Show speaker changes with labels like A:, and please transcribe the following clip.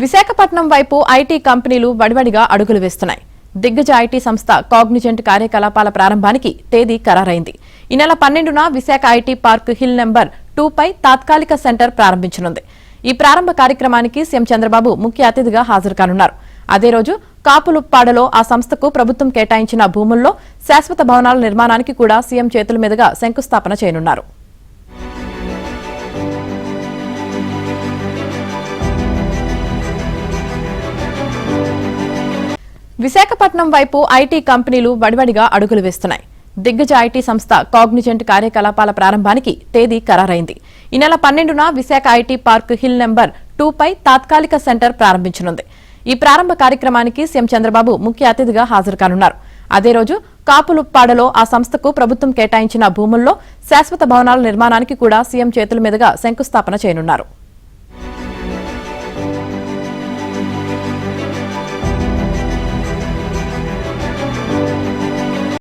A: విశాఖపట్నం వైపు ఐటీ కంపెనీలు వడివడిగా అడుగులు వేస్తున్నాయి. దిగ్గజ ఐటీ సంస్థ కాగ్నిజెంట్ కార్యకలాపాల ప్రారంభానికి తేదీ ఖరారైంది. ఈ నెల 12న Visakha IT park hill number 2 పై తాత్కాలిక సెంటర్ ప్రారంభించనుంది. ఈ ప్రారంభ కార్యక్రమానికి సీఎం చంద్రబాబు ముఖ్య అతిథిగా హాజరు కానున్నారు. అదే రోజు కాపులుప్పాడలో ఆ సంస్థకు ప్రభుత్వం కేటాయించిన భూముల్లో శాశ్వత భవనాల నిర్మాణానికి కూడా సీఎం చేతుల మీదుగా శంకుస్థాపన చేయనున్నారు. విశాఖపట్నం వైపు ఐటీ కంపెనీలు వడివడిగా అడుగులు వేస్తున్నాయి. దిగ్గజ ఐటీ సంస్థ కాగ్నిజెంట్ కార్యకలాపాల ప్రారంభానికి తేదీ ఖరారైంది. ఈ నెల 12న Visakha IT park hill number 2 పై తాత్కాలిక సెంటర్ ప్రారంభించనుంది. ఈ ప్రారంభ కార్యక్రమానికి సీఎం చంద్రబాబు ముఖ్య అతిథిగా హాజరు కానున్నారు. అదే రోజు కాపులుప్పాడలో ఆ సంస్థకు ప్రభుత్వం కేటాయించిన భూముల్లో శాశ్వత భవనాల నిర్మాణానికి కూడా సీఎం చేతుల మీదుగా శంకుస్థాపన చేయనున్నారు.